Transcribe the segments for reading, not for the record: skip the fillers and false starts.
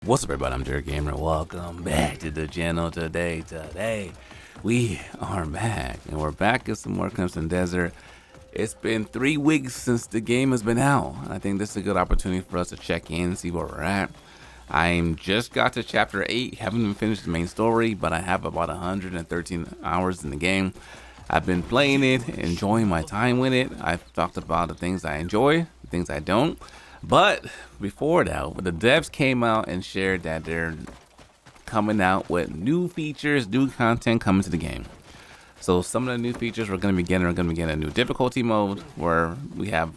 What's up, everybody? I'm Jared Gamer. Welcome back to the channel today. We are back, and we're back with some more Crimson Desert. It's been 3 weeks since the game has been out. I think this is a good opportunity for us to check in and see where we're at. I just got to chapter 8. Haven't even finished the main story, but I have about 113 hours in the game. I've been playing it, enjoying my time with it. I've talked about the things I enjoy, the things I don't. But before that, the devs came out and shared that they're coming out with new features, new content coming to the game. So some of the new features we're going to be getting are going to be getting a new difficulty mode where we have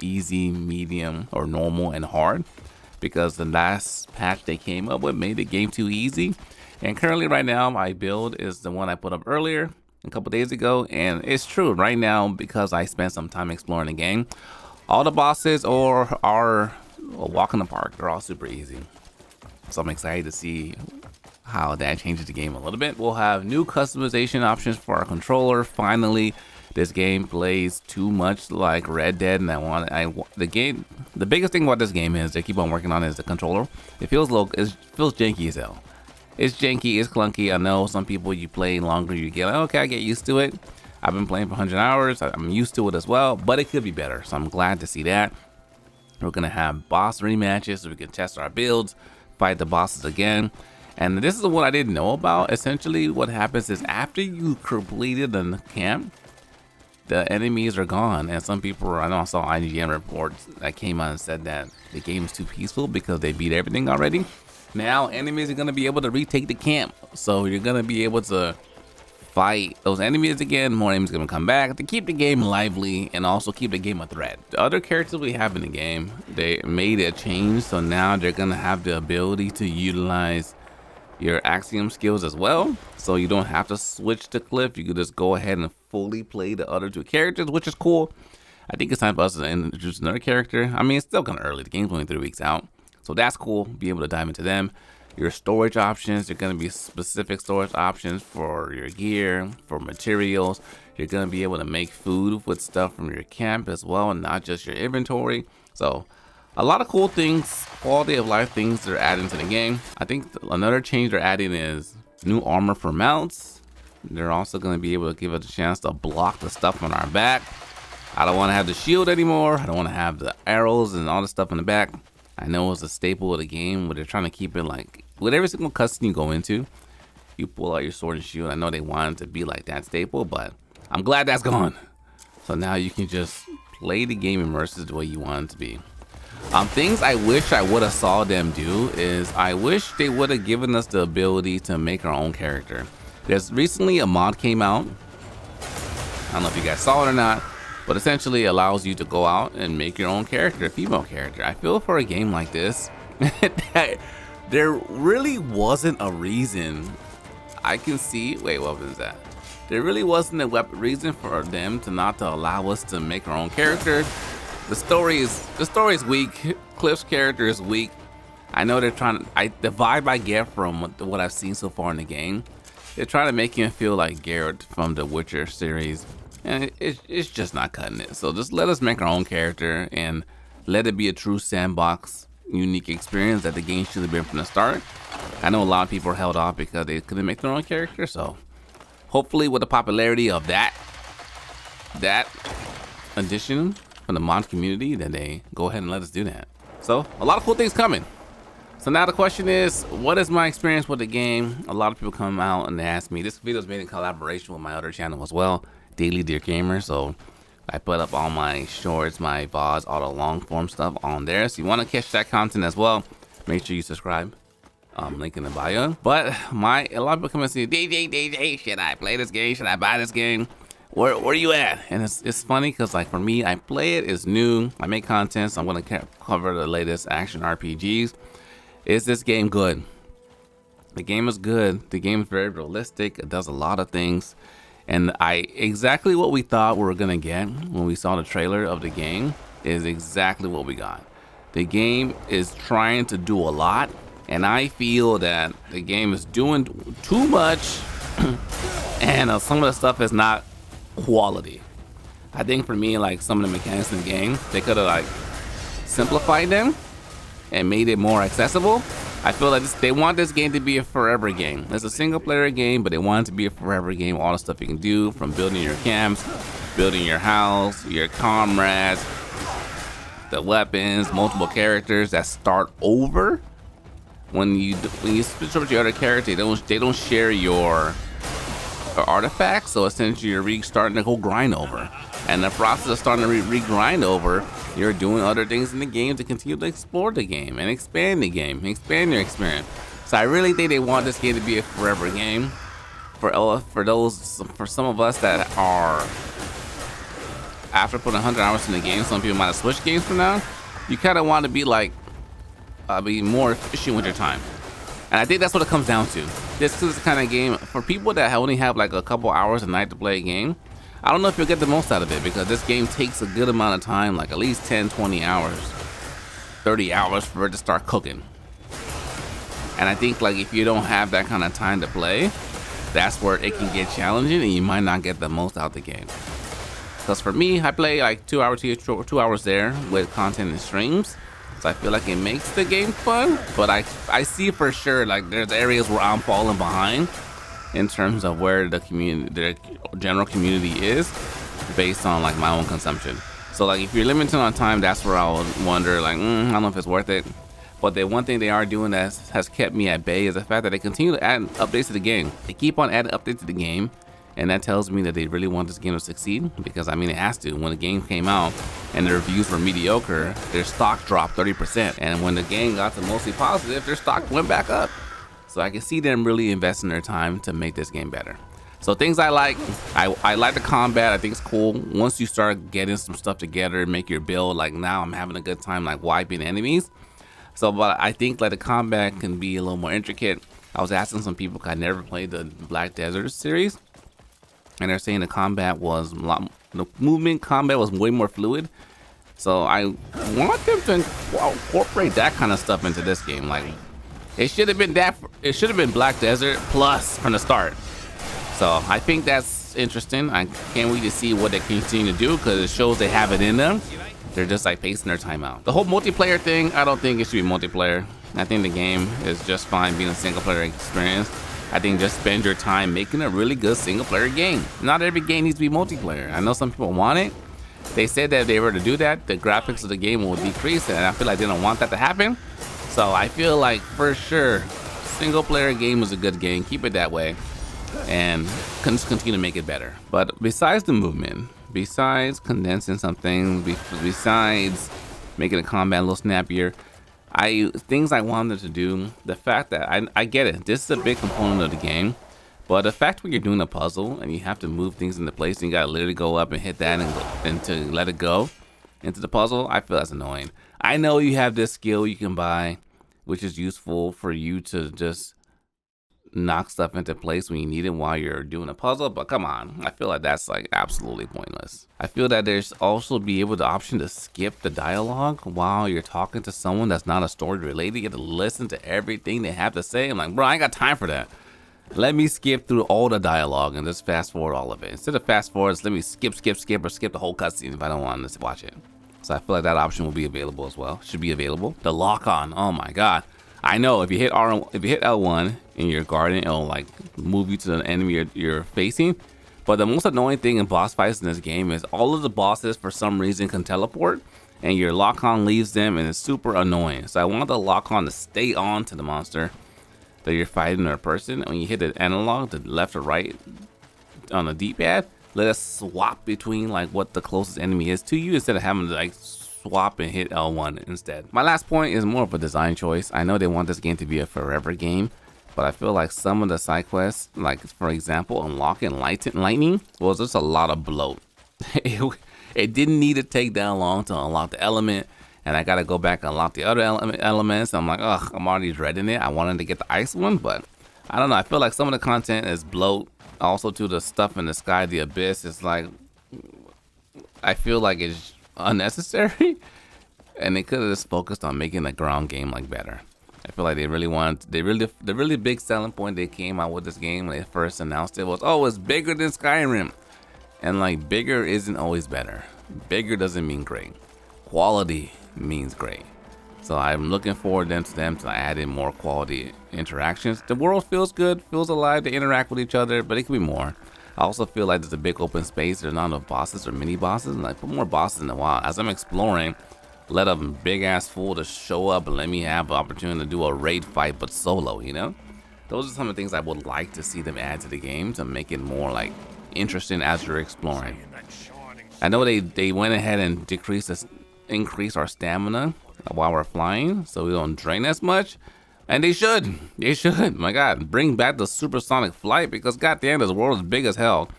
easy, medium, or normal, and hard. Because the last patch they came up with made the game too easy. And currently right now my build is the one I put up earlier a couple days ago. And it's true right now because I spent some time exploring the game. All the bosses are a walk in the park. They're all super easy. So I'm excited to see how that changes the game a little bit. We'll have new customization options for our controller. Finally, this game plays too much like Red Dead, and the biggest thing about this game is they keep on working on is the controller. It feels janky as hell. It's janky, it's clunky. I know some people, you play longer, you get like, okay, I get used to it. I've been playing for 100 hours. I'm used to it as well, but it could be better. So I'm glad to see that. We're going to have boss rematches so we can test our builds, fight the bosses again. And this is what I didn't know about. Essentially, what happens is after you completed the camp, the enemies are gone. And some people, I know I saw IGN reports that came out and said that the game is too peaceful because they beat everything already. Now, enemies are going to be able to retake the camp. So you're going to be able to fight those enemies again. More enemies gonna come back to keep the game lively and also keep the game a threat. The other characters we have in the game, they made a change, so now they're gonna have the ability to utilize your Axiom skills as well. So you don't have to switch to Cliff. You can just go ahead and fully play the other two characters, which is cool. I think it's time for us to introduce another character. I mean, it's still kind of early. The game's only 3 weeks out, so that's cool. Be able to dive into them. Your storage options, they're going to be specific storage options for your gear, for materials. You're going to be able to make food with stuff from your camp as well, and not just your inventory. So a lot of cool things, quality of life things they're adding to the game. I think another change they're adding is new armor for mounts. They're also going to be able to give us a chance to block the stuff on our back. I don't want to have the shield anymore. I don't want to have the arrows and all the stuff in the back. I know it's a staple of the game, but they're trying to keep it like with every single cutscene you go into, you pull out your sword and shield. I know they want it to be like that staple, but I'm glad that's gone. So now you can just play the game immersive the way you want it to be. Things I wish I would have saw them do is I wish they would have given us the ability to make our own character. There's recently a mod came out. I don't know if you guys saw it or not, but essentially allows you to go out and make your own character, a female character. I feel for a game like this that there really wasn't a reason I can see. Wait, what was that? There really wasn't a reason for them to not allow us to make our own character. The story is weak. Cliff's character is weak. I know they're trying to. The vibe I get from what I've seen so far in the game, they're trying to make him feel like Geralt from the Witcher series. And it's just not cutting it. So just let us make our own character and let it be a true sandbox, unique experience that the game should have been from the start. I know a lot of people are held off because they couldn't make their own character. So hopefully with the popularity of that addition from the mod community, that they go ahead and let us do that. So a lot of cool things coming. So now the question is, what is my experience with the game? A lot of people come out and they ask me. This video is made in collaboration with my other channel as well, Daily Deer Gamer. So I put up all my shorts, my VODs, all the long form stuff on there. So you want to catch that content as well, make sure you subscribe. Link in the bio. But a lot of people come and say, DJ, should I play this game? Should I buy this game? Where are you at? And it's funny because like for me, I play it, it's new. I make content, so I'm going to cover the latest action RPGs. Is this game good? The game is good. The game is very realistic. It does a lot of things. And exactly what we thought we were gonna get when we saw the trailer of the game is exactly what we got. The game is trying to do a lot, and I feel that the game is doing too much, and some of the stuff is not quality. I think for me, like some of the mechanics in the game, they could have like simplified them and made it more accessible. I feel like they want this game to be a forever game. It's a single player game, but they want it to be a forever game. All the stuff you can do, from building your camps, building your house, your comrades, the weapons, multiple characters that start over. When you switch over to your other character, they don't share your artifacts, so essentially you're starting to go grind over. And the process of starting to re-grind over, you're doing other things in the game to continue to explore the game and expand the game, and expand your experience. So I really think they want this game to be a forever game. For some of us that are, after putting 100 hours in the game, some people might have switched games for now. You kind of want to be like, be more efficient with your time. And I think that's what it comes down to. This is the kind of game for people that only have like a couple hours a night to play a game. I don't know if you'll get the most out of it, because this game takes a good amount of time, like at least 10, 20 hours, 30 hours for it to start cooking. And I think like if you don't have that kind of time to play, that's where it can get challenging and you might not get the most out of the game. Because for me, I play like 2 hours here, 2 hours there with content and streams. So I feel like it makes the game fun, but I see for sure like there's areas where I'm falling behind in terms of where the general community is based on like my own consumption. So like if you're limited on time, that's where I would wonder like, I don't know if it's worth it. But the one thing they are doing that has kept me at bay is the fact that they continue to add updates to the game. They keep on adding updates to the game, and that tells me that they really want this game to succeed, because I mean it has to. When the game came out and the reviews were mediocre, their stock dropped 30%, and when the game got to mostly positive, their stock went back up. So I can see them really investing their time to make this game better. So things I like the combat. I think it's cool. Once you start getting some stuff together and make your build, like now I'm having a good time like wiping enemies. So but I think like the combat can be a little more intricate. I was asking some people, I never played the Black Desert series, and they're saying the movement combat was way more fluid. So I want them to incorporate that kind of stuff into this game. Like it should have been Black Desert plus from the start. So I think that's interesting. I can't wait to see what they continue to do, because it shows they have it in them. They're just like pacing their time out. The whole multiplayer thing, I don't think it should be multiplayer. I think the game is just fine being a single player experience. I think just spend your time making a really good single player game. Not every game needs to be multiplayer. I know some people want it. They said that if they were to do that, the graphics of the game will decrease, and I feel like they don't want that to happen. So I feel like for sure, single player game is a good game. Keep it that way, and continue to make it better. But besides the movement, besides condensing something, besides making the combat a little snappier, things I wanted to do, the fact that I get it, this is a big component of the game, but the fact when you're doing a puzzle and you have to move things into place and you gotta literally go up and hit that and to let it go into the puzzle, I feel that's annoying. I know you have this skill you can buy, which is useful for you to just knock stuff into place when you need it while you're doing a puzzle, but come on, I feel like that's like absolutely pointless. I feel that there's also be able the option to skip the dialogue while you're talking to someone that's not a story related. You have to listen to everything they have to say. I'm like, bro, I ain't got time for that. Let me skip through all the dialogue and just fast forward all of it. Instead of fast forwards, let me skip, or skip the whole cutscene if I don't want to watch it. So I feel like that option will be available as well. Should be available. The lock on, oh my god. I know if you hit L1 in your garden, it'll like move you to the enemy you're facing. But the most annoying thing in boss fights in this game is all of the bosses for some reason can teleport, and your lock on leaves them, and it's super annoying. So I want the lock on to stay on to the monster that you're fighting, or a person. When you hit the analog, the left or right on the D-pad, let us swap between like what the closest enemy is to you, instead of having to like swap and hit L1 instead. My last point is more of a design choice. I know they want this game to be a forever game, but I feel like some of the side quests, like for example unlocking lightning, was just a lot of bloat. It didn't need to take that long to unlock the element, and I gotta go back and unlock the other elements. I'm like, ugh, I'm already dreading it. I wanted to get the ice one, but I don't know. I feel like some of the content is bloat. Also, to the stuff in the sky, the abyss, is like, I feel like it's unnecessary, and they could have just focused on making the ground game like better. I feel like the really big selling point they came out with this game when they first announced it was, oh, it's bigger than Skyrim, and like bigger isn't always better. Bigger doesn't mean great. Quality means great. So I'm looking forward to them to add in more quality interactions. The world feels good, feels alive, they interact with each other, but it could be more. I also feel like there's a big open space. There's not enough bosses or mini bosses. And like, put more bosses in the wild. As I'm exploring, let a big ass fool to show up and let me have the opportunity to do a raid fight, but solo, you know? Those are some of the things I would like to see them add to the game to make it more like interesting as you're exploring. I know they went ahead and increased our stamina while we're flying, so we don't drain as much. And they should. My God, bring back the supersonic flight, because goddamn, this world is big as hell,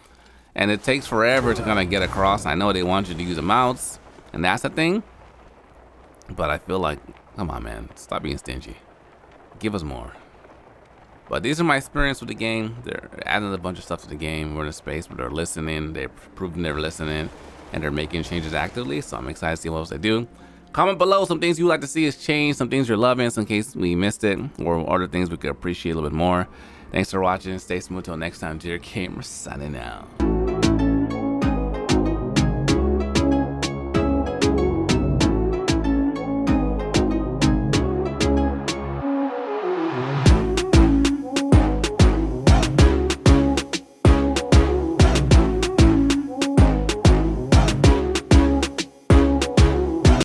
and it takes forever to kind of get across. I know they want you to use the mouse, and that's the thing. But I feel like, come on, man, stop being stingy. Give us more. But these are my experience with the game. They're adding a bunch of stuff to the game. We're in a space where they're listening. They're proving they're listening, and they're making changes actively. So I'm excited to see what else they do. Comment below some things you'd like to see us change, some things you're loving, in case we missed it, or other things we could appreciate a little bit more. Thanks for watching. Stay smooth till next time. Dear Gamer signing out.